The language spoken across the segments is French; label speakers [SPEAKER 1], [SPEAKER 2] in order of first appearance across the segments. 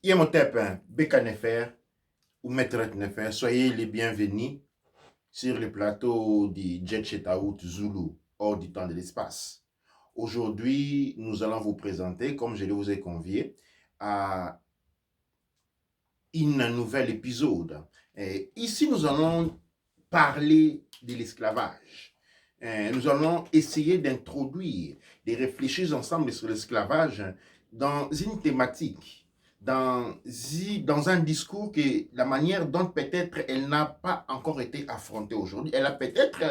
[SPEAKER 1] Imhotep, Beka Nefer ou Maître Nefer, soyez les bienvenus sur le plateau du Jet Chetaout Zulu, hors du temps de l'espace. Aujourd'hui, nous allons vous présenter, comme je vous ai convié, à un nouvel épisode. Et ici, nous allons parler de l'esclavage. Nous allons essayer d'introduire, de réfléchir ensemble sur l'esclavage dans une thématique, dans un discours que la manière dont peut-être elle n'a pas encore été affrontée aujourd'hui, elle a peut-être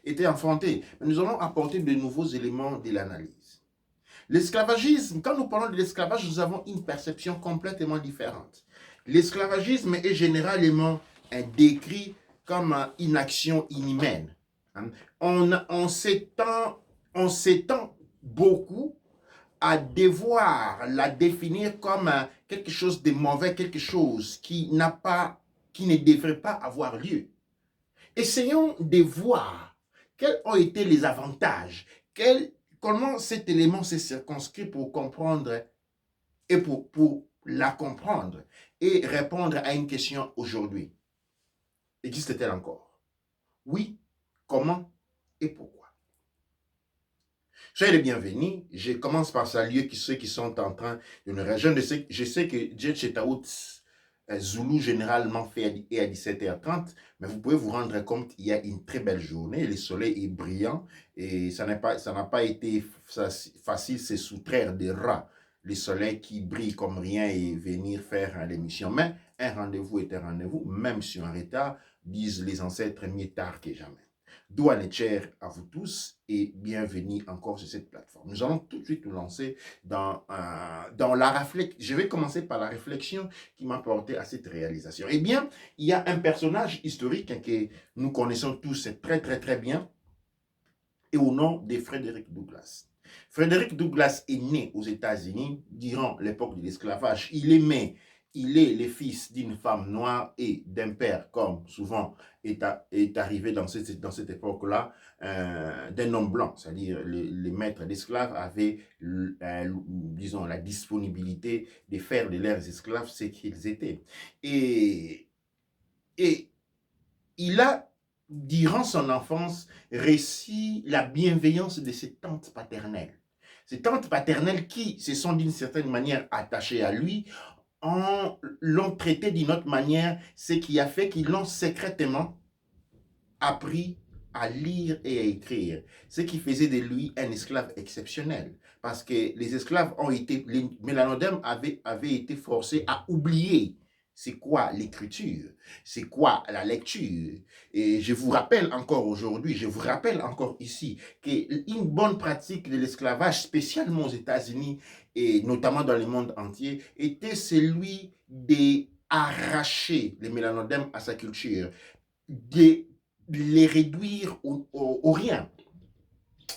[SPEAKER 1] été affrontée, mais nous allons apporter de nouveaux éléments de l'analyse. L'esclavagisme, quand nous parlons de l'esclavage, nous avons une perception complètement différente. L'esclavagisme est généralement décrit comme une action inhumaine. On s'étend beaucoup à devoir la définir comme quelque chose de mauvais, quelque chose qui ne devrait pas avoir lieu. Essayons de voir quels ont été les avantages, comment cet élément s'est circonscrit pour comprendre et pour la comprendre et répondre à une question aujourd'hui. Existe-t-elle encore? Oui, comment et pourquoi? Soyez les bienvenus. Je commence par saluer ceux qui sont en train de nous rejoindre. Je sais que Jet Chetaout Zulu généralement fait à 17h30, mais vous pouvez vous rendre compte qu'il y a une très belle journée. Le soleil est brillant et ça n'a pas été facile de se soustraire des rats. Le soleil qui brille comme rien et venir faire l'émission. Mais un rendez-vous est un rendez-vous, même si on est en retard, disent les ancêtres, mieux tard que jamais. Douane chère à vous tous et bienvenue encore sur cette plateforme. Nous allons tout de suite nous lancer dans la réflexion. Je vais commencer par la réflexion qui m'a porté à cette réalisation. Eh bien, il y a un personnage historique que nous connaissons tous très bien et au nom de Frederick Douglass. Frederick Douglass est né aux États-Unis durant l'époque de l'esclavage. Il est le fils d'une femme noire et d'un père, comme souvent est arrivé dans cette époque-là, d'un homme blanc. C'est-à-dire les maîtres d'esclaves avaient, disons, la disponibilité de faire de leurs esclaves ce qu'ils étaient. Et il a, durant son enfance, réussi la bienveillance de ses tantes paternelles. Ces tantes paternelles qui se sont d'une certaine manière attachées à lui, l'ont traité d'une autre manière, ce qui a fait qu'ils l'ont secrètement appris à lire et à écrire, ce qui faisait de lui un esclave exceptionnel. Parce que les mélanodermes avaient été forcés à oublier c'est quoi l'écriture, c'est quoi la lecture. Et je vous rappelle encore aujourd'hui, je vous rappelle encore ici, qu'une bonne pratique de l'esclavage, spécialement aux États-Unis et notamment dans le monde entier, était celui d'arracher les mélanodermes à sa culture, de les réduire au rien,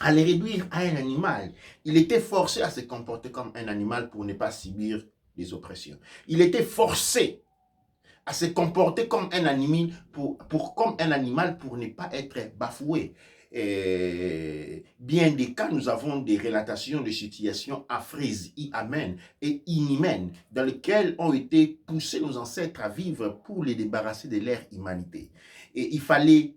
[SPEAKER 1] à les réduire à un animal. Il était forcé à se comporter comme un animal pour ne pas subir des oppressions. Il était forcé à se comporter comme un animal comme un animal pour ne pas être bafoué. Et bien des cas, nous avons des relatations de situations affreuses, inhumaines et inhumaines dans lesquelles ont été poussés nos ancêtres à vivre pour les débarrasser de leur humanité. Et il fallait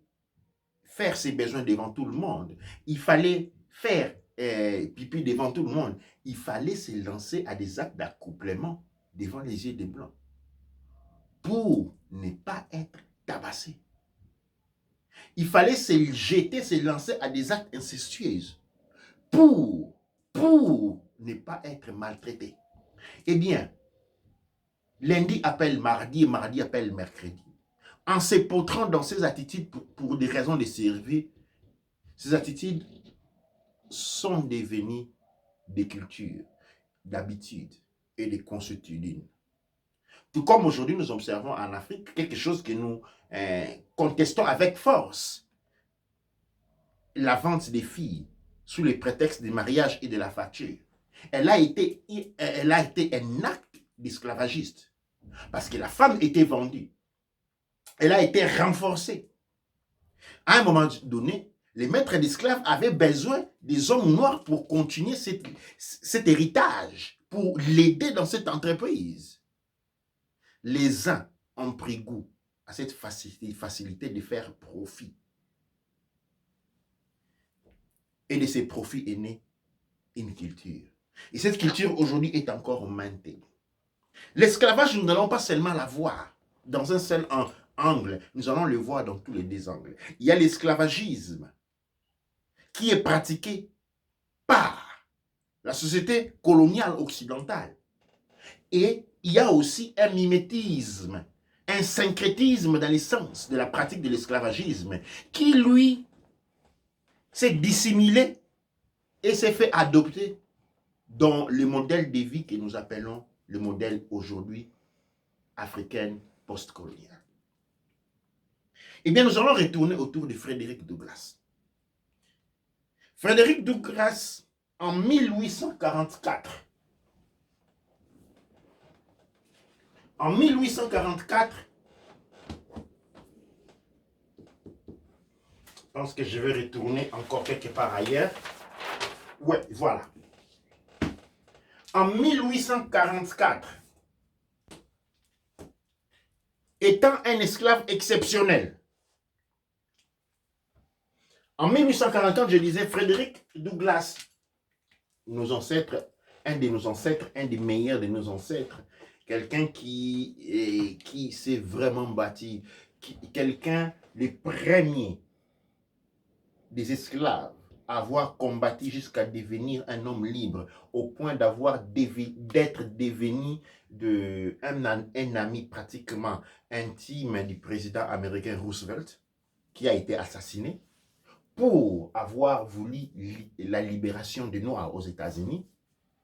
[SPEAKER 1] faire ses besoins devant tout le monde. Il fallait faire pipi devant tout le monde. Il fallait se lancer à des actes d'accouplement devant les yeux des Blancs pour ne pas être tabassé. Il fallait se lancer à des actes incestueux pour ne pas être maltraité. Eh bien, lundi appelle mardi et mardi appelle mercredi. En se potrant dans ces attitudes pour des raisons de survie, ces attitudes sont devenues des cultures, d'habitudes et des consuétudes. Tout comme aujourd'hui nous observons en Afrique quelque chose que nous contestons avec force. La vente des filles sous le prétexte du mariage et de la facture. Elle a été un acte d'esclavagiste parce que la femme était vendue. Elle a été renforcée. À un moment donné, les maîtres d'esclaves avaient besoin des hommes noirs pour continuer cet héritage, pour l'aider dans cette entreprise. les uns ont pris goût à cette facilité de faire profit. Et de ces profits est née une culture. Et cette culture aujourd'hui est encore maintenue. L'esclavage, nous n'allons pas seulement la voir dans un seul angle, nous allons le voir dans tous les deux angles. Il y a l'esclavagisme qui est pratiqué par la société coloniale occidentale. Et il y a aussi un mimétisme, un syncrétisme dans l'essence de la pratique de l'esclavagisme qui, lui, s'est dissimulé et s'est fait adopter dans le modèle de vie que nous appelons le modèle aujourd'hui africain post-colonial. Eh bien, nous allons retourner autour de Frédéric Douglass. Frédéric Douglass, en 1844, je pense que je vais retourner encore quelque part ailleurs. Ouais, voilà. En 1844, étant un esclave exceptionnel, en 1844, je disais, Frédéric Douglass, nos ancêtres, un de nos ancêtres, un des meilleurs de nos ancêtres, quelqu'un qui s'est vraiment bâti, quelqu'un, le premier des esclaves à avoir combattu jusqu'à devenir un homme libre, au point d'être devenu un ami pratiquement intime du président américain Roosevelt, qui a été assassiné, pour avoir voulu la libération des Noirs aux États-Unis.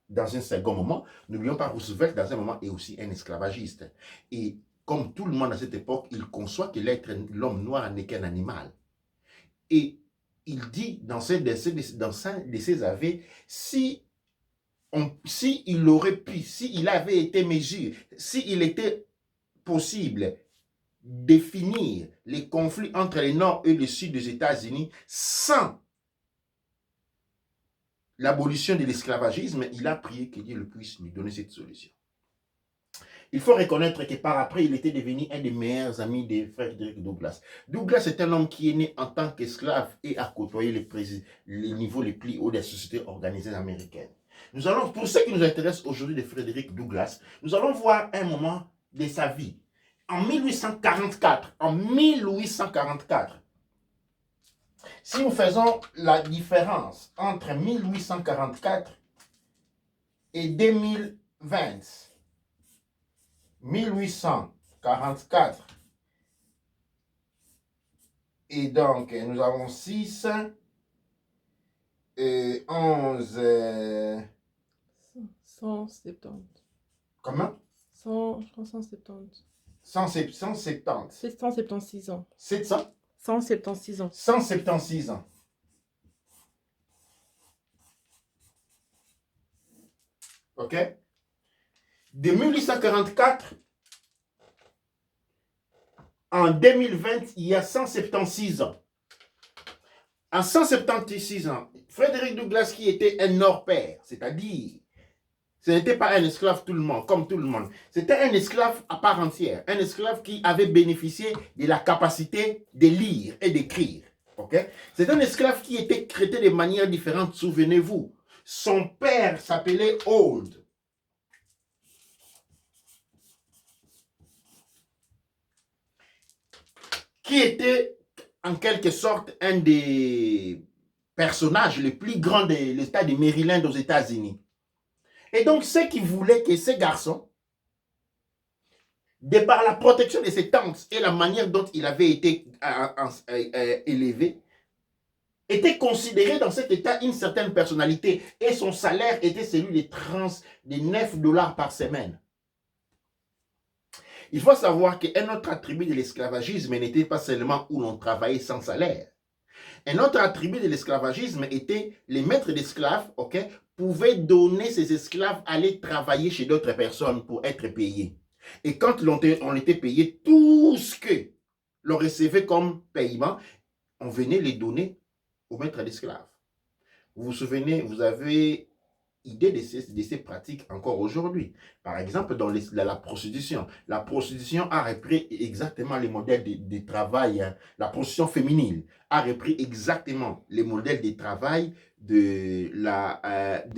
[SPEAKER 1] Dans un second moment, n'oublions pas Roosevelt, dans un moment, est aussi un esclavagiste. Et comme tout le monde à cette époque, il conçoit que l'homme noir n'est qu'un animal. Et il dit dans un de ses aveux, s'il aurait pu, s'il avait été mesuré, s'il était possible définir les conflits entre le nord et le sud des États-Unis sans l'abolition de l'esclavagisme, il a prié que Dieu le puisse lui donner cette solution. Il faut reconnaître que par après, il était devenu un des meilleurs amis de Frédéric Douglass. Douglass est un homme qui est né en tant qu'esclave et a côtoyé les niveaux les plus hauts des sociétés organisées américaines. Nous allons, pour ce qui nous intéresse aujourd'hui de Frédéric Douglass, nous allons voir un moment de sa vie. En 1844, si nous faisons la différence entre 1844 et 2020, 1844, et donc nous avons 6, 11...
[SPEAKER 2] 170.
[SPEAKER 1] Comment?
[SPEAKER 2] 100, je crois 170.
[SPEAKER 1] 170.
[SPEAKER 2] 776 ans.
[SPEAKER 1] 700?
[SPEAKER 2] 176 ans.
[SPEAKER 1] 176 ans. OK? De 1844 en 2020, il y a 176 ans. En 176 ans, Frédéric Douglass, qui était un Nord-Père, c'est-à-dire, ce n'était pas un esclave comme tout le monde. C'était un esclave à part entière. Un esclave qui avait bénéficié de la capacité de lire et d'écrire. Okay? C'est un esclave qui était traité de manière différente, souvenez-vous. Son père s'appelait Old. Qui était en quelque sorte un des personnages les plus grands de l'État de Maryland aux États-Unis. Et donc, ceux qui voulaient que ces garçons, de par la protection de ses tantes et la manière dont il avait été élevé, était considéré dans cet état une certaine personnalité et son salaire était celui de 9 $ par semaine. Il faut savoir qu'un autre attribut de l'esclavagisme n'était pas seulement où l'on travaillait sans salaire. Un autre attribut de l'esclavagisme était les maîtres d'esclaves, pouvaient donner ces esclaves à aller travailler chez d'autres personnes pour être payés. Et quand on était payé, tout ce que l'on recevait comme paiement, on venait les donner aux maîtres d'esclaves. Vous vous souvenez, vous avez idée de ces pratiques encore aujourd'hui. Par exemple, dans la prostitution. La prostitution a repris exactement les modèles de travail, hein. La prostitution féminine a repris exactement les modèles de travail de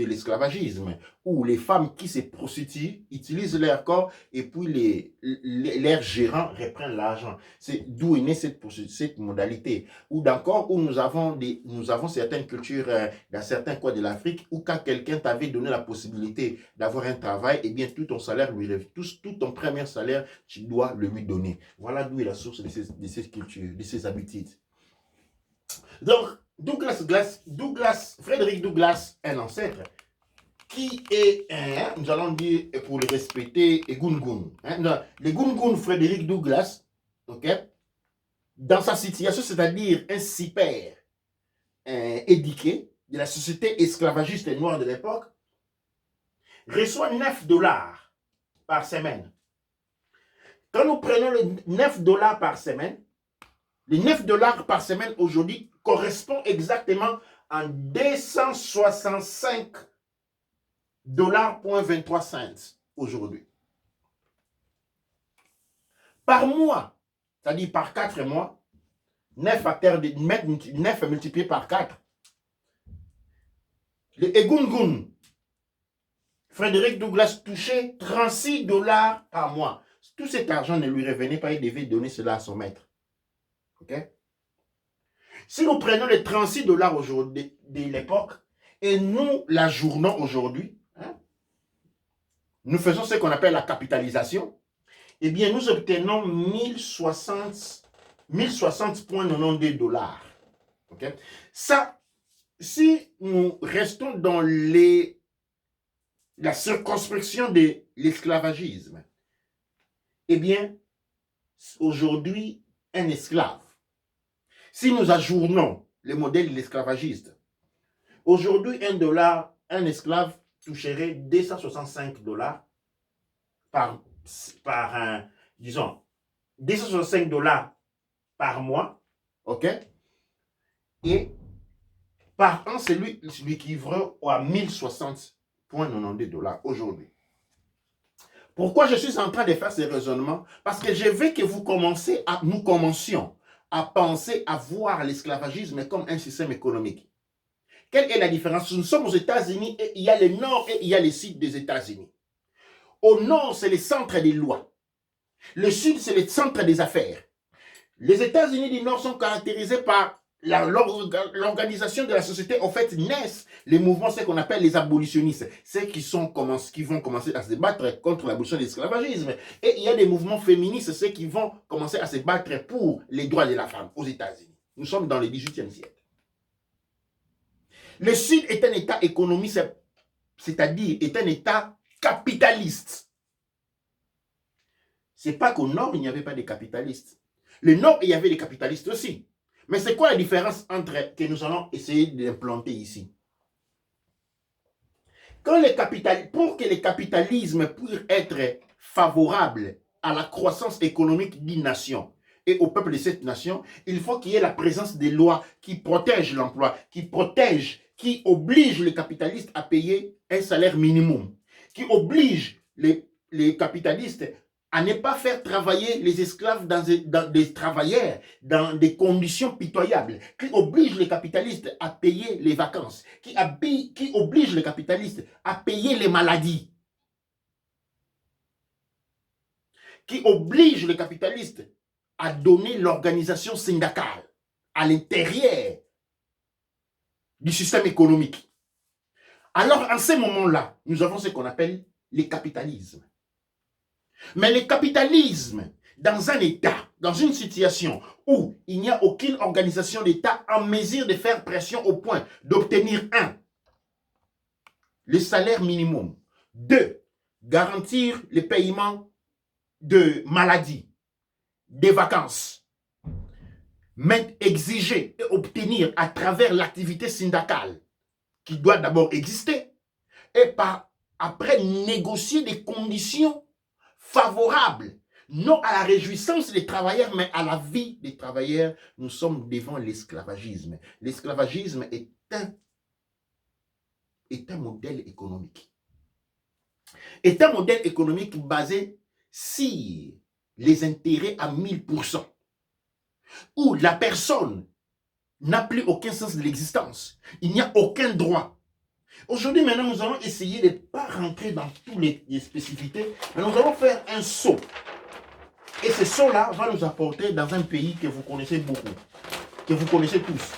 [SPEAKER 1] l'esclavagisme, où les femmes qui se prostituent utilisent leur corps et puis leurs gérants reprennent l'argent. C'est d'où est née cette modalité. Ou d'encore, où nous avons certaines cultures dans certains coins de l'Afrique, où quand quelqu'un t'avait donné la possibilité d'avoir un travail, eh bien tout ton salaire tout ton premier salaire, tu dois le lui donner. Voilà d'où est la source de ces cultures, de ces habitudes. Donc, Frédéric Douglass, un ancêtre, qui est, nous allons dire, pour le respecter, Gungun. Le Gungun Frédéric Douglass, ok, dans sa situation, c'est-à-dire un super éduqué de la société esclavagiste noire de l'époque, reçoit 9 dollars par semaine. Quand nous prenons les 9 dollars par semaine, les 9 dollars par semaine aujourd'hui correspond exactement à 265 $.23 aujourd'hui. Par mois, c'est-à-dire par 4 mois, 9 multiplié par 4. Le Egungun, Frédéric Douglass touchait 36 dollars par mois. Tout cet argent ne lui revenait pas, il devait donner cela à son maître. Ok? Si nous prenons les 36 dollars aujourd'hui de l'époque et nous l'ajournons aujourd'hui, nous faisons ce qu'on appelle la capitalisation, eh bien nous obtenons 1060,92 $. Okay? Ça, si nous restons dans la circonscription de l'esclavagisme, eh bien, aujourd'hui, un esclave, si nous ajournons le modèle de l'esclavagiste, aujourd'hui, un esclave toucherait 265 $ disons, 265 $ par mois, ok? Et par an, c'est lui qui équivaut à 1060,92 $ aujourd'hui. Pourquoi je suis en train de faire ces raisonnements? Parce que je veux que nous commencions à penser, à voir l'esclavagisme comme un système économique. Quelle est la différence? Nous sommes aux États-Unis et il y a le nord et il y a le sud des États-Unis. Au nord, c'est le centre des lois. Le sud, c'est le centre des affaires. Les États-Unis du Nord sont caractérisés par l'organisation de la société. En fait, naissent les mouvements, ce qu'on appelle les abolitionnistes, ceux qui vont commencer à se battre contre l'abolition de l'esclavagisme. Et il y a des mouvements féministes, ceux qui vont commencer à se battre pour les droits de la femme aux États-Unis. Nous sommes dans le 18e siècle. Le Sud est un État économique, c'est-à-dire est un État capitaliste. Ce n'est pas qu'au Nord, il n'y avait pas de capitalistes. Le Nord, il y avait des capitalistes aussi. Mais c'est quoi la différence que nous allons essayer d'implanter ici? Pour que le capitalisme puisse être favorable à la croissance économique d'une nation et au peuple de cette nation, il faut qu'il y ait la présence des lois qui protègent l'emploi, qui obligent les capitalistes à payer un salaire minimum, qui obligent les capitalistes à ne pas faire travailler les esclaves des travailleurs dans des conditions pitoyables, qui oblige les capitalistes à payer les vacances, qui oblige les capitalistes à payer les maladies, qui oblige les capitalistes à donner l'organisation syndicale à l'intérieur du système économique. Alors, en ce moment-là, nous avons ce qu'on appelle le capitalisme. Mais le capitalisme, dans un État, dans une situation où il n'y a aucune organisation d'État en mesure de faire pression au point d'obtenir 1. Le salaire minimum. 2. Garantir le paiement de maladies, des vacances. Mais exiger et obtenir à travers l'activité syndicale qui doit d'abord exister et après négocier des conditions favorables, non à la réjouissance des travailleurs, mais à la vie des travailleurs. Nous sommes devant l'esclavagisme. L'esclavagisme est est un modèle économique. Est un modèle économique basé sur les intérêts à 1000%, où la personne n'a plus aucun sens de l'existence. Il n'y a aucun droit. Aujourd'hui, maintenant, nous allons essayer de ne pas rentrer dans toutes les spécificités, mais nous allons faire un saut. Et ce saut-là va nous apporter dans un pays que vous connaissez beaucoup, que vous connaissez tous.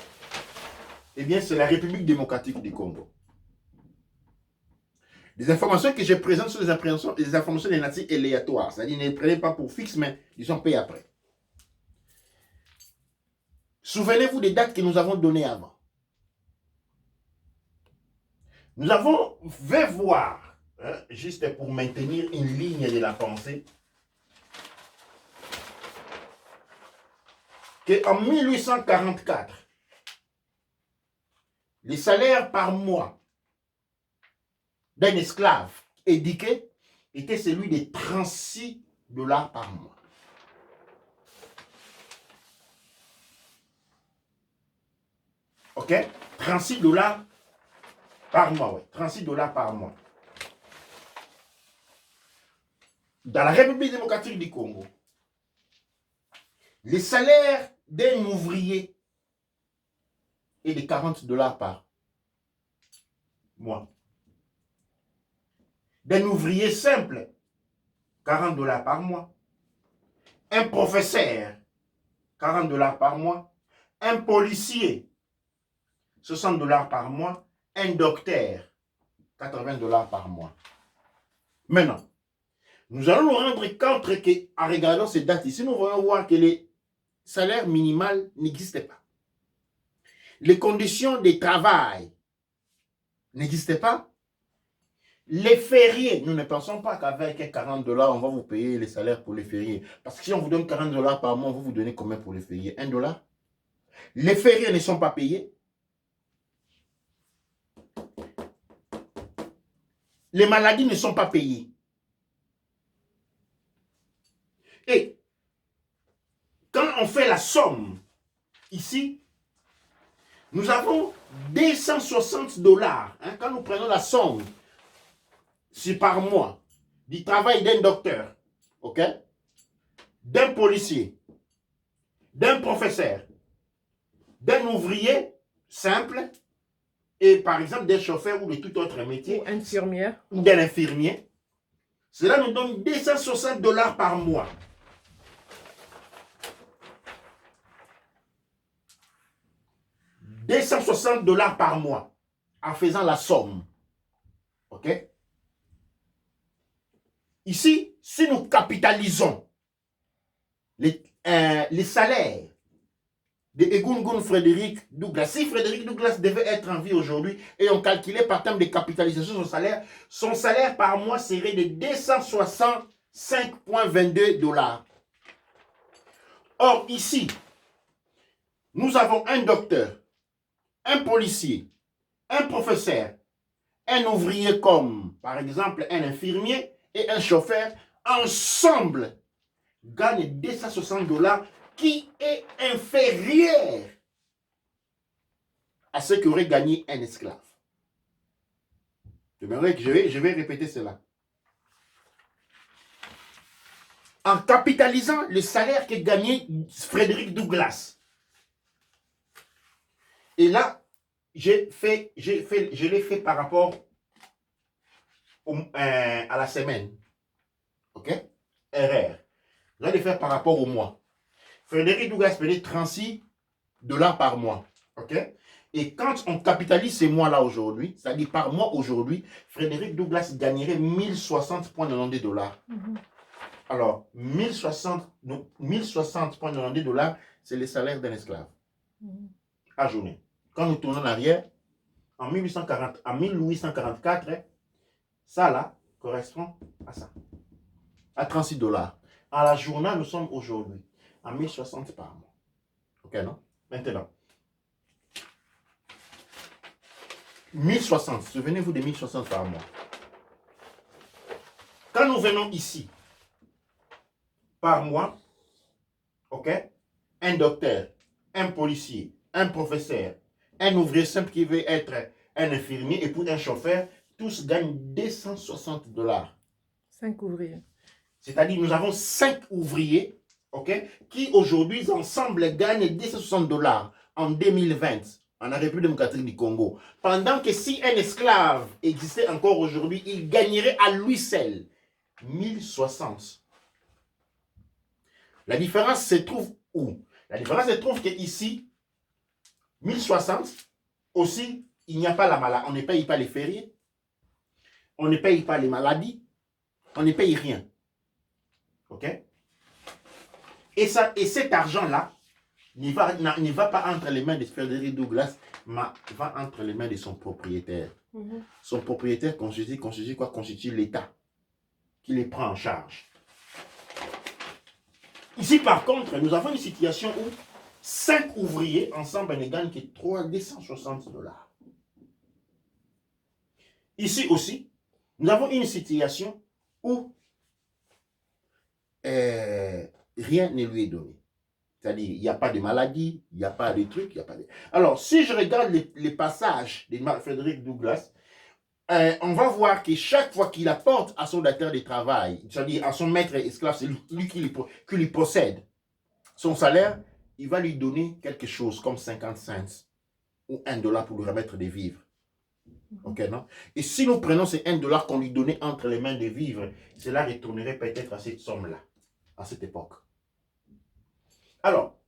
[SPEAKER 1] Eh bien, c'est la République démocratique du Congo. Les informations que je présente sont des informations de nature aléatoire. C'est-à-dire, ne les prenez pas pour fixe, mais disons paye après. Souvenez-vous des dates que nous avons données avant. Nous avons fait voir, juste pour maintenir une ligne de la pensée, qu'en 1844, les salaires par mois d'un esclave éduqué était celui de 36 $ par mois. Ok? 36 $ par mois, oui. 36 $ par mois. Dans la République démocratique du Congo, les salaires d'un ouvrier est de 40 $ par mois. D'un ouvrier simple, 40 $ par mois. Un professeur, 40 $ par mois. Un policier, 60 $ par mois. Un docteur, 80 $ par mois. Maintenant, nous allons nous rendre compte qu'en regardant ces dates ici, nous allons voir que les salaires minimaux n'existaient pas. Les conditions de travail n'existaient pas. Les fériés, nous ne pensons pas qu'avec 40 $, on va vous payer les salaires pour les fériés. Parce que si on vous donne 40 $ par mois, on va vous donner combien pour les fériés? 1 $. Les fériés ne sont pas payés. Les maladies ne sont pas payées. Et quand on fait la somme, ici, nous avons 260 $. Quand nous prenons la somme, c'est par mois, du travail d'un docteur, ok, d'un policier, d'un professeur, d'un ouvrier simple, et par exemple d'un chauffeur ou de tout autre métier,
[SPEAKER 2] Ou infirmière.
[SPEAKER 1] ou d'un infirmier, cela nous donne 260 $ par mois. « 260 $ par mois en faisant la somme. Ok? Ici, si nous capitalisons les salaires de Egungun Frédéric Douglas, si Frédéric Douglas devait être en vie aujourd'hui et on calculait par terme de capitalisation son salaire par mois serait de 265,22 $. Or, ici, nous avons un docteur, un policier, un professeur, un ouvrier comme, par exemple, un infirmier et un chauffeur, ensemble, gagnent 260 $ qui est inférieur à ce qu'aurait gagné un esclave. Je vais répéter cela. En capitalisant le salaire que gagnait Frédéric Douglas. Et là, je l'ai fait par rapport à la semaine. Ok? RR. Je vais le faire par rapport au mois. Frédéric Douglas payait 36 $ par mois. Ok? Et quand on capitalise ces mois-là aujourd'hui, c'est-à-dire par mois aujourd'hui, Frédéric Douglas gagnerait 1060,92 $. Alors, 1060,92 $, c'est le salaire d'un esclave à journée. Quand nous tournons en arrière, en 1844, ça là correspond à ça, à 36 $. À la journée, nous sommes aujourd'hui à 1060 par mois. Ok, non? Maintenant, 1060, souvenez-vous de 1060 par mois. Quand nous venons ici, par mois, ok, un docteur, un policier, un professeur, un ouvrier simple qui veut être un infirmier et pour un chauffeur, tous gagnent 260 $.
[SPEAKER 2] 5 ouvriers.
[SPEAKER 1] C'est-à-dire, nous avons 5 ouvriers, ok, qui aujourd'hui, ensemble, gagnent 260 $ en 2020, en République démocratique du Congo. Pendant que si un esclave existait encore aujourd'hui, il gagnerait à lui seul 1060. La différence se trouve où? La différence se trouve qu'ici, 1060, aussi, il n'y a pas la maladie. On ne paye pas les fériés. On ne paye pas les maladies. On ne paye rien. OK? Et cet argent-là ne va pas entre les mains de Frédéric Douglas, mais va entre les mains de son propriétaire. Son propriétaire constitue quoi? Constitue l'État qui les prend en charge. Ici, par contre, nous avons une situation où 5 ouvriers ensemble ne gagnent que 260 $. Ici aussi, nous avons une situation où rien ne lui est donné. C'est-à-dire, il n'y a pas de maladie, il n'y a pas de trucs, il n'y a pas de... Alors, si je regarde les passages de Frédéric Douglas, on va voir que chaque fois qu'il apporte à son directeur de travail, c'est-à-dire à son maître esclave, c'est lui qui lui possède son salaire, il va lui donner quelque chose comme 50 cents ou 1 $ pour lui remettre des vivres. Ok, non? Et si nous prenons ces 1 $ qu'on lui donnait entre les mains des vivres, cela retournerait peut-être à cette somme-là, à cette époque. Alors,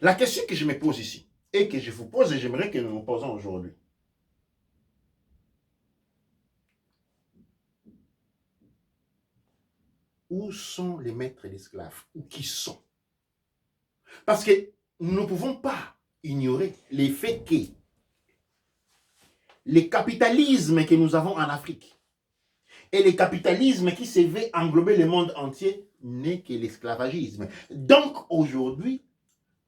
[SPEAKER 1] la question que je me pose ici, et que je vous pose et j'aimerais que nous nous posons aujourd'hui, où sont les maîtres d'esclaves? Ou qui sont? Parce que nous ne pouvons pas ignorer les faits que le capitalisme que nous avons en Afrique et le capitalisme qui se veut englober le monde entier n'est que l'esclavagisme. Donc aujourd'hui,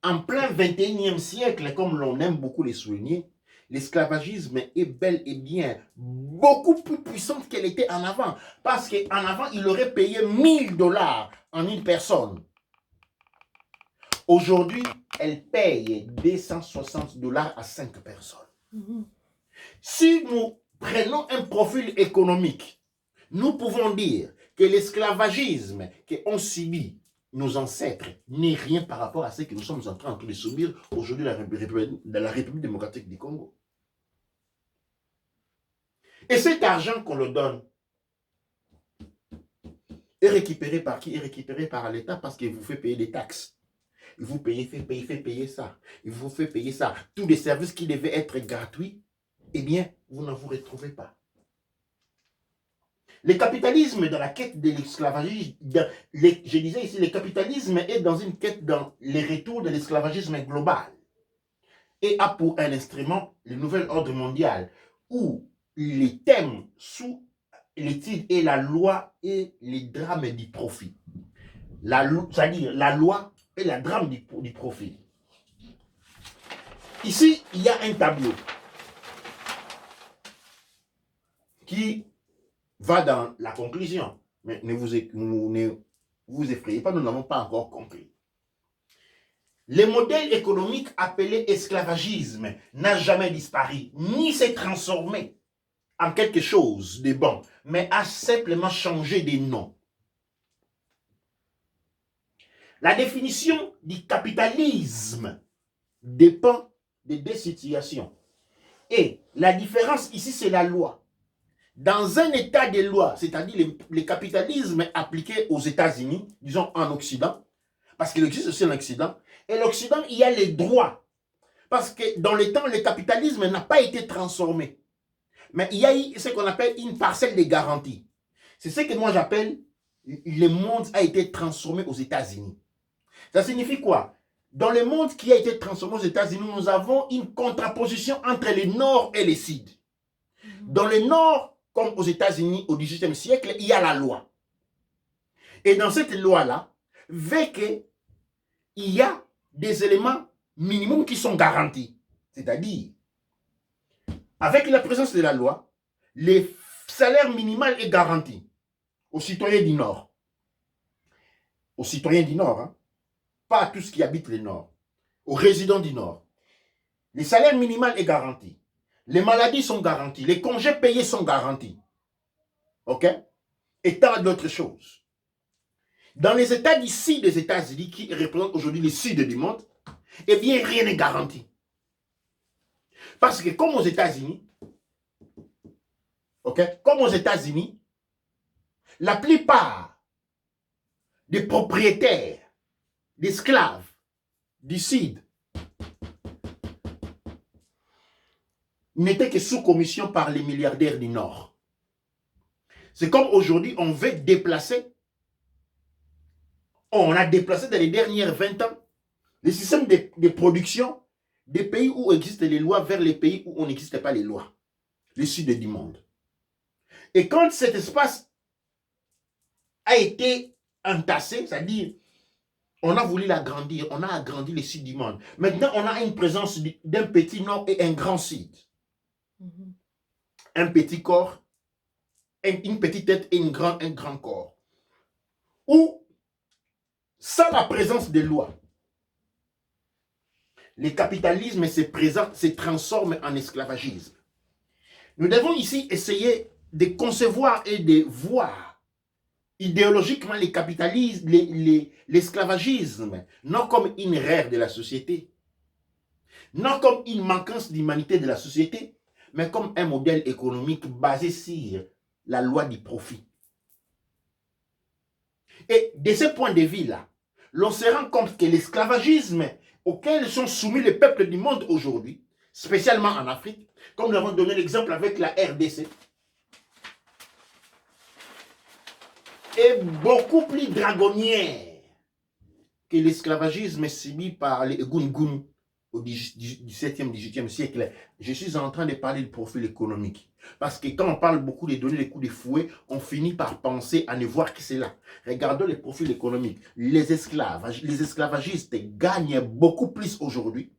[SPEAKER 1] en plein 21e siècle, comme l'on aime beaucoup les souligner, l'esclavagisme est bel et bien beaucoup plus puissant qu'elle était en avant. Parce qu'en avant, il aurait payé 1000 $ en une personne. Aujourd'hui, elle paye 260 $ à 5 personnes. Si nous prenons un profil économique, nous pouvons dire que l'esclavagisme qu'ont subi nos ancêtres n'est rien par rapport à ce que nous sommes en train de subir aujourd'hui dans la République démocratique du Congo. Et cet argent qu'on leur donne est récupéré par qui? Est récupéré par l'État parce qu'il vous fait payer des taxes. Il vous fait payer ça. Il vous fait payer ça. Tous les services qui devaient être gratuits, eh bien, vous n'en vous retrouvez pas. Le capitalisme dans la quête de l'esclavagisme, je disais ici, le capitalisme est dans une quête dans les retours de l'esclavagisme global et a pour un instrument le nouvel ordre mondial où les thèmes sous l'étude est la loi et les drames du profit. C'est-à-dire la loi et la drame du profit. Ici, il y a un tableau qui va dans la conclusion. Mais ne vous effrayez pas, nous n'avons pas encore compris. Le modèle économique appelé esclavagisme n'a jamais disparu, ni s'est transformé en quelque chose de bon, mais a simplement changé de nom. La définition du capitalisme dépend de deux situations. Et la différence ici, c'est la loi. Dans un état de loi, c'est-à-dire le capitalisme appliqué aux États-Unis, disons en Occident, parce qu'il existe aussi en Occident, et l'Occident, il y a les droits. Parce que dans le temps, le capitalisme n'a pas été transformé. Mais il y a ce qu'on appelle une parcelle de garantie. C'est ce que moi j'appelle le monde a été transformé aux États-Unis. Ça signifie quoi? Dans le monde qui a été transformé aux États-Unis, nous avons une contraposition entre le Nord et le Sud. Dans le Nord, comme aux États-Unis au XVIIIe siècle, il y a la loi. Et dans cette loi-là, vu qu'il y a des éléments minimums qui sont garantis, c'est-à-dire, avec la présence de la loi, le salaire minimal est garanti aux citoyens du Nord. Aux citoyens du Nord, hein? Pas à tous qui habitent le Nord, aux résidents du Nord. Le salaire minimal est garanti. Les maladies sont garanties. Les congés payés sont garantis. OK? Et tant d'autres choses. Dans les États d'ici des États-Unis, qui représentent aujourd'hui le sud du monde, eh bien, rien n'est garanti. Parce que comme aux États-Unis, OK? Comme aux États-Unis, la plupart des propriétaires d'esclaves du sud n'étaient que sous commission par les milliardaires du Nord. C'est comme aujourd'hui, on veut déplacer, on a déplacé dans les dernières 20 ans le système de production des pays où existent les lois vers les pays où on n'existe pas les lois, le sud du monde. Et quand cet espace a été entassé, c'est-à-dire on a voulu l'agrandir, on a agrandi le sud du monde. Maintenant, on a une présence d'un petit nord et un grand sud. Un petit corps, une petite tête et un grand corps. Où, sans la présence des lois, le capitalisme se transforme en esclavagisme. Nous devons ici essayer de concevoir et de voir idéologiquement le capitalisme, l'esclavagisme, non comme une erreur de la société, non comme une manquance d'humanité de la société, mais comme un modèle économique basé sur la loi du profit. Et de ce point de vue-là, l'on se rend compte que l'esclavagisme auquel sont soumis les peuples du monde aujourd'hui, spécialement en Afrique, comme nous avons donné l'exemple avec la RDC, est beaucoup plus dragonnière que l'esclavagisme subi par les Gungun au XVIIe, XVIIIe siècle. Je suis en train de parler du profil économique. Parce que quand on parle beaucoup de donner les coups de fouet, on finit par penser à ne voir que c'est là. Regardons les profils économiques. Les esclavagistes gagnent beaucoup plus aujourd'hui.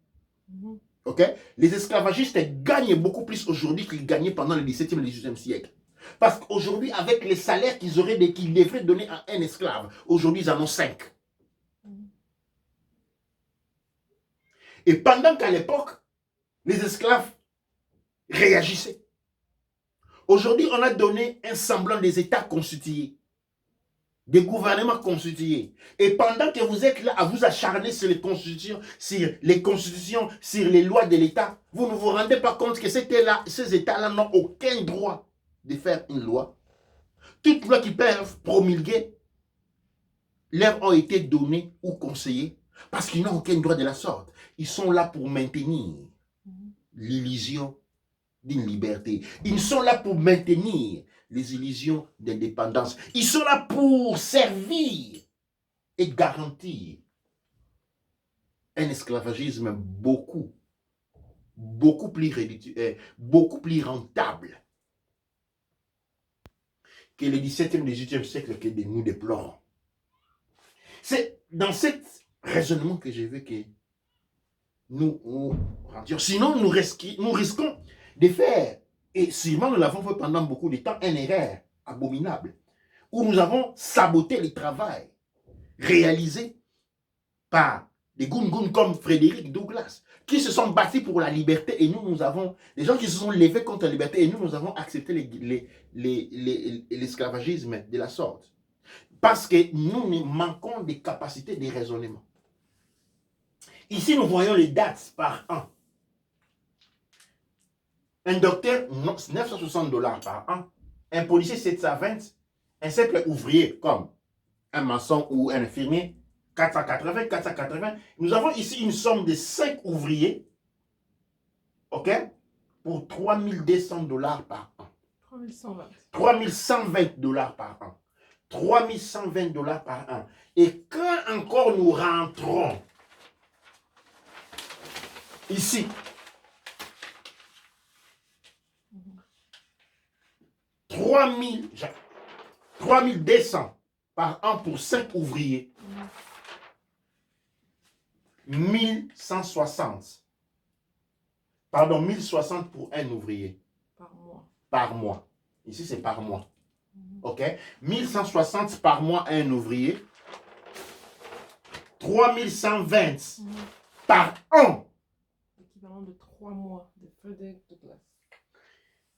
[SPEAKER 1] OK? Les esclavagistes gagnent beaucoup plus aujourd'hui qu'ils gagnaient pendant le XVIIe et le XVIIIe siècle. Parce qu'aujourd'hui, avec les salaires qu'ils devraient donner à un esclave, aujourd'hui, ils en ont 5. Et pendant qu'à l'époque, les esclaves réagissaient. Aujourd'hui, on a donné un semblant des États constitués, des gouvernements constitués. Et pendant que vous êtes là à vous acharner sur les constitutions, sur les lois de l'État, vous ne vous rendez pas compte que ces États-là n'ont aucun droit de faire une loi. Toutes lois qui peuvent promulguer leur ont été données ou conseillées parce qu'ils n'ont aucun droit de la sorte. Ils sont là pour maintenir l'illusion d'une liberté. Ils sont là pour maintenir les illusions d'indépendance. Ils sont là pour servir et garantir un esclavagisme beaucoup plus rentable que le XVIIe et XVIIIe siècle que nous déplorons. C'est dans ce raisonnement que je veux que nous rendions. Sinon, nous risquons de faire, et sûrement nous l'avons fait pendant beaucoup de temps, une erreur abominable, où nous avons saboté le travail réalisé par des Gungun comme Frédéric Douglass, qui se sont battus pour la liberté, et nous avons, des gens qui se sont levés contre la liberté, et nous avons accepté l'esclavagisme de la sorte. Parce que nous manquons des capacités de raisonnement. Ici, nous voyons les dates par an. Un docteur, 960 $ par an. Un policier, 720. Un simple ouvrier, comme un maçon ou un infirmier, 480. Nous avons ici une somme de 5 ouvriers, OK, pour 3200 $ par an.
[SPEAKER 2] 3120.
[SPEAKER 1] 3120 $ par an. 3120 $ par an. Et quand encore nous rentrons ici, 3200 par an pour 5 ouvriers. 1160. Pardon, 1060 pour un ouvrier.
[SPEAKER 2] Par mois.
[SPEAKER 1] Par mois. Ici, c'est par mois. OK? 1160 par mois à un ouvrier. 3120 par an
[SPEAKER 2] l'équivalent de 3 mois de Frederick Douglass.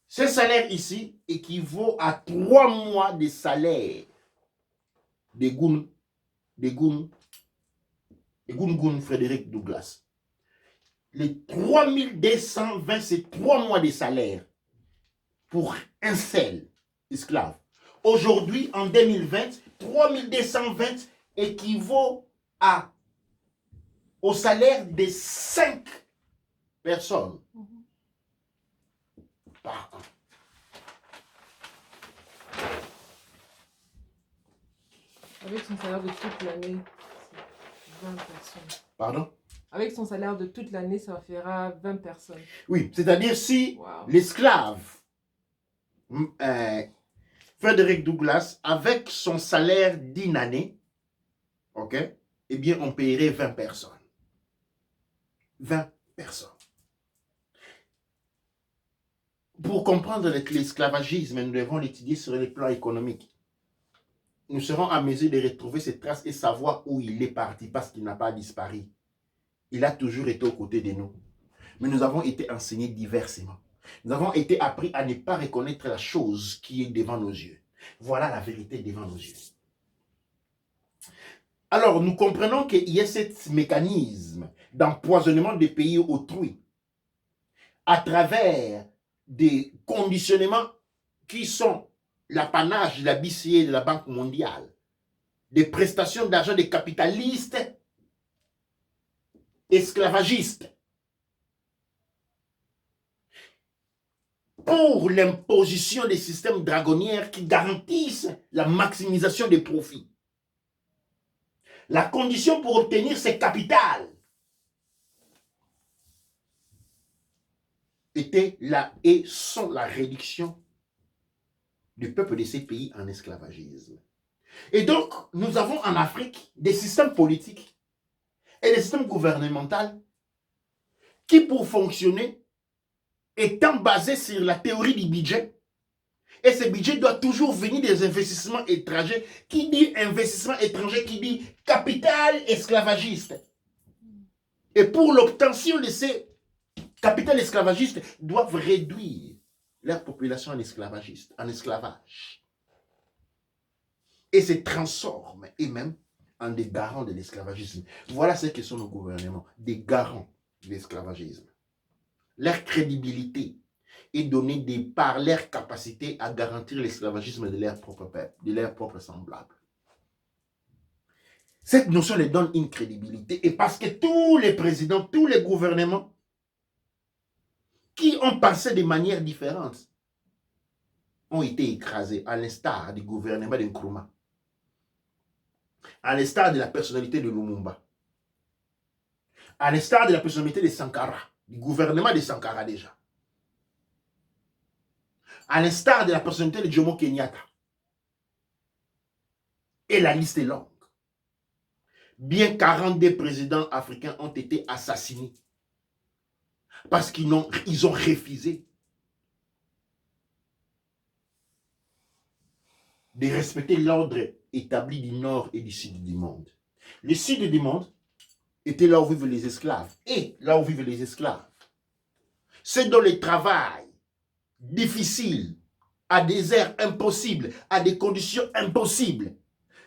[SPEAKER 1] Ce salaire ici équivaut à 3 mois de salaire de Gun Frederick Douglass. Les 3220, c'est 3 mois de salaire pour un seul esclave. Aujourd'hui, en 2020, 3220 équivaut au salaire de 5 personnes par an.
[SPEAKER 2] Avec son salaire de toute l'année, c'est 20 personnes.
[SPEAKER 1] Pardon?
[SPEAKER 2] Avec son salaire de toute l'année, ça fera 20 personnes.
[SPEAKER 1] Oui, c'est-à-dire si
[SPEAKER 2] Wow.
[SPEAKER 1] l'esclave Frederick Douglass, avec son salaire d'une année, ok, eh bien, on paierait 20 personnes. 20 personnes. Pour comprendre l'esclavagisme, nous devons l'étudier sur le plan économique. Nous serons à mesure de retrouver ses traces et savoir où il est parti parce qu'il n'a pas disparu. Il a toujours été aux côtés de nous. Mais nous avons été enseignés diversement. Nous avons été appris à ne pas reconnaître la chose qui est devant nos yeux. Voilà la vérité devant nos yeux. Alors, nous comprenons qu'il y a ce mécanisme d'empoisonnement des pays autrui à travers des conditionnements qui sont l'apanage de la BCE et de la Banque mondiale, des prestations d'argent des capitalistes esclavagistes pour l'imposition des systèmes dragonnières qui garantissent la maximisation des profits. La condition pour obtenir ces capitales était là et sont la réduction du peuple de ces pays en esclavagisme. Et donc, nous avons en Afrique des systèmes politiques et des systèmes gouvernementaux qui, pour fonctionner, étant basés sur la théorie du budget, et ce budget doit toujours venir des investissements étrangers. Qui dit investissement étranger, qui dit capital esclavagiste. Et pour l'obtention de ces capital esclavagistes, doivent réduire leur population en esclavagiste, en esclavage. Et se transforment eux-mêmes en des garants de l'esclavagisme. Voilà ce que sont nos gouvernements, des garants de l'esclavagisme. Leur crédibilité est donnée par leur capacité à garantir l'esclavagisme de leur propre peuple, de leurs propres semblables. Cette notion leur donne une crédibilité et parce que tous les présidents, tous les gouvernements qui ont pensé de manière différente ont été écrasés, à l'instar du gouvernement de Nkrumah, à l'instar de la personnalité de Lumumba, à l'instar de la personnalité de Sankara, du gouvernement de Sankara déjà, à l'instar de la personnalité de Jomo Kenyatta. Et la liste est longue. Bien 42 présidents africains ont été assassinés parce qu'ils ont refusé de respecter l'ordre établi du nord et du sud du monde. Le sud du monde était là où vivent les esclaves et là où vivent les esclaves. C'est dans le travail difficile, à des heures impossibles, à des conditions impossibles,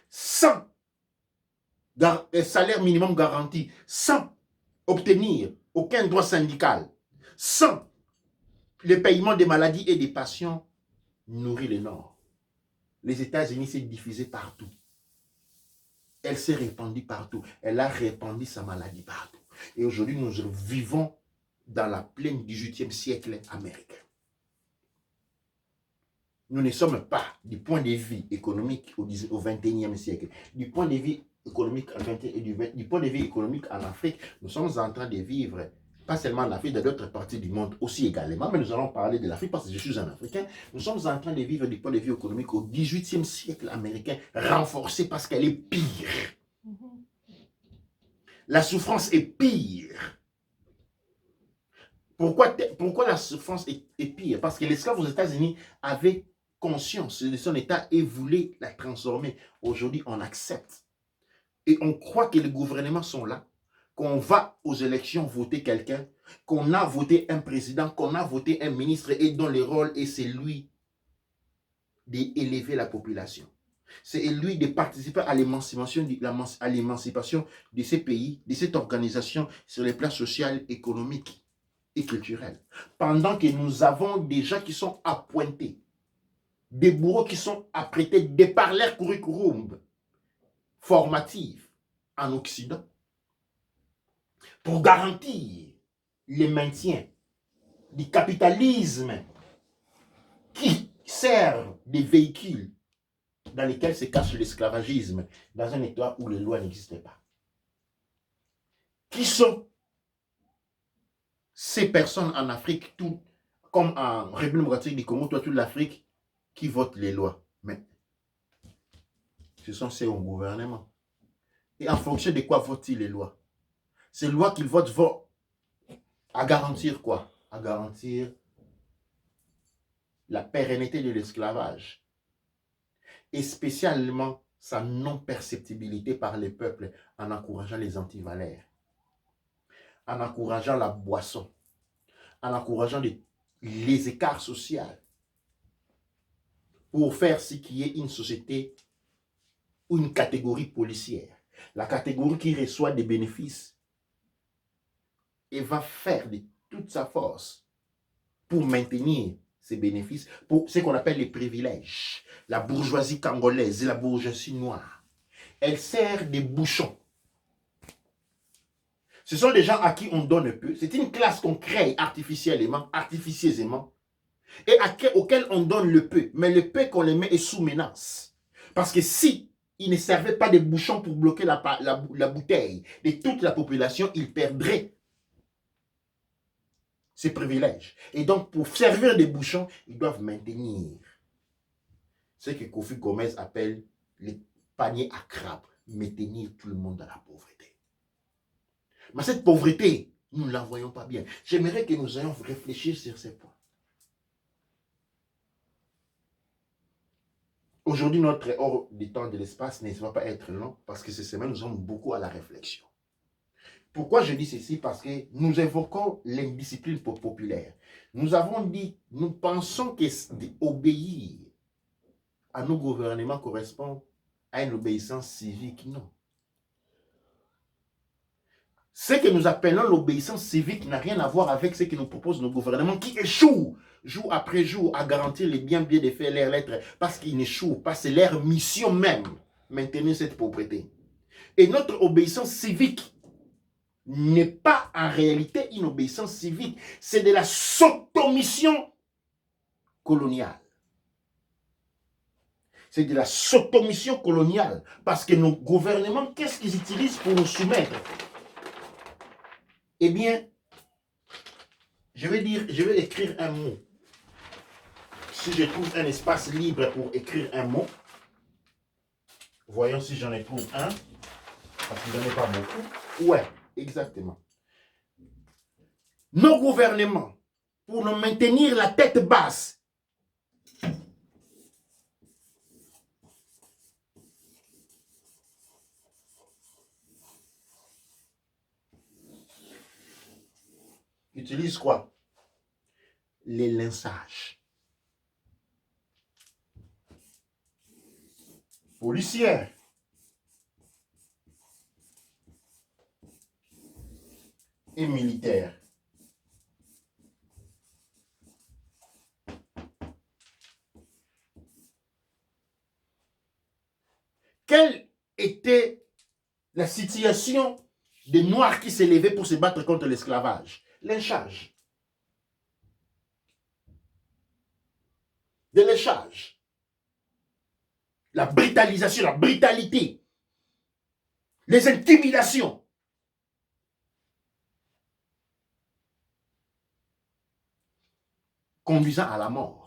[SPEAKER 1] sans salaire minimum garanti, sans obtenir aucun droit syndical, sans le paiement des maladies et des patients, nourrit le Nord. Les États-Unis s'est diffusée partout. Elle s'est répandue partout. Elle a répandu sa maladie partout. Et aujourd'hui, nous vivons dans la pleine 18e siècle américain. Nous ne sommes pas, du point de vue économique au 21e siècle, du point de vue économique du point de vue économique en Afrique, nous sommes en train de vivre, pas seulement en Afrique, dans d'autres parties du monde aussi également, mais nous allons parler de l'Afrique parce que je suis un Africain. Nous sommes en train de vivre du point de vue économique au 18e siècle américain, renforcé parce qu'elle est pire. La souffrance est pire. Pourquoi la souffrance est pire? Parce que l'esclave aux États-Unis avait conscience de son état et voulait la transformer. Aujourd'hui, on accepte. Et on croit que les gouvernements sont là qu'on va aux élections voter quelqu'un, qu'on a voté un président, qu'on a voté un ministre et dont le rôle est celui d'élever la population. C'est lui de participer à l'émancipation de ces pays, de cette organisation sur les plans social, économique et culturel. Pendant que nous avons des gens qui sont appointés, des bourreaux qui sont apprêtés de par leur curriculum formatif en Occident pour garantir le maintien du capitalisme qui sert de véhicule dans lesquels se cache l'esclavagisme dans un État où les lois n'existaient pas. Qui sont ces personnes en Afrique, tout, comme en République démocratique du Congo, toute l'Afrique, qui votent les lois? Mais ce sont ceux au gouvernement. Et en fonction de quoi votent-ils les lois? Ces lois qu'ils votent vont à garantir quoi? À garantir la pérennité de l'esclavage. Et spécialement sa non-perceptibilité par les peuples en encourageant les antivalaires, en encourageant la boisson, en encourageant les écarts sociaux pour faire ce qui est une société ou une catégorie policière. La catégorie qui reçoit des bénéfices et va faire de toute sa force pour maintenir ces bénéfices, pour ce qu'on appelle les privilèges. La bourgeoisie congolaise et la bourgeoisie noire, elle sert de bouchon. Ce sont des gens à qui on donne peu. C'est une classe qu'on crée artificiellement, artificieusement, et auquel on donne le peu. Mais le peu qu'on les met est sous menace. Parce que si ils ne servaient pas de bouchons pour bloquer la bouteille de toute la population, ils perdraient ces privilèges. Et donc, pour servir des bouchons, ils doivent maintenir ce que Kofi Gomez appelle les paniers à crabes, maintenir tout le monde dans la pauvreté. Mais cette pauvreté, nous ne la voyons pas bien. J'aimerais que nous ayons réfléchi sur ces points. Aujourd'hui, notre hors du temps de l'espace ne va pas être long parce que ces semaines, nous sommes beaucoup à la réflexion. Pourquoi je dis ceci? Parce que nous évoquons l'indiscipline populaire. Nous avons dit, nous pensons qu'obéir à nos gouvernements correspond à une obéissance civique. Non. Ce que nous appelons l'obéissance civique n'a rien à voir avec ce que nous proposent nos gouvernements qui échouent jour après jour à garantir les biens de faire leurs lettres parce qu'ils n'échouent pas. C'est leur mission même, maintenir cette pauvreté. Et notre obéissance civique n'est pas en réalité une obéissance civique, c'est de la soumission coloniale. C'est de la soumission coloniale parce que nos gouvernements, qu'est-ce qu'ils utilisent pour nous soumettre? Eh bien, je vais écrire un mot. Si je trouve un espace libre pour écrire un mot, voyons si j'en trouve un, parce que j'en ai pas beaucoup. Ouais, exactement. Nos gouvernements, pour nous maintenir la tête basse, utilisent quoi? Les lynchages. Policiers. Et militaires. Quelle était la situation des Noirs qui s'élevaient pour se battre contre l'esclavage? Lynchage. De lynchage. La brutalisation, la brutalité. Les intimidations. Conduisant à la mort.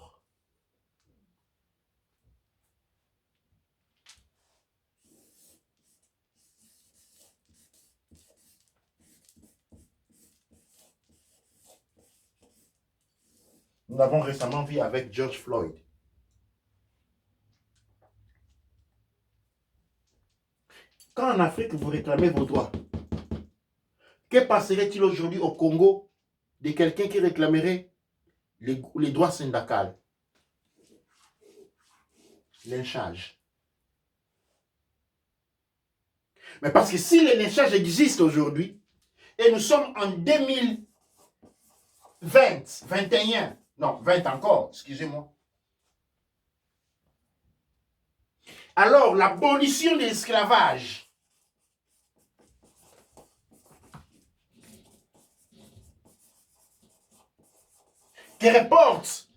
[SPEAKER 1] Nous l'avons récemment vu avec George Floyd. Quand en Afrique, vous réclamez vos droits, Que passerait-il aujourd'hui au Congo de quelqu'un qui réclamerait les droits syndicaux? Lynchage. Mais parce que si le lynchage existe aujourd'hui, et nous sommes en 2020, 21, non, 20 encore, excusez-moi. Alors, l'abolition de l'esclavage qui reporte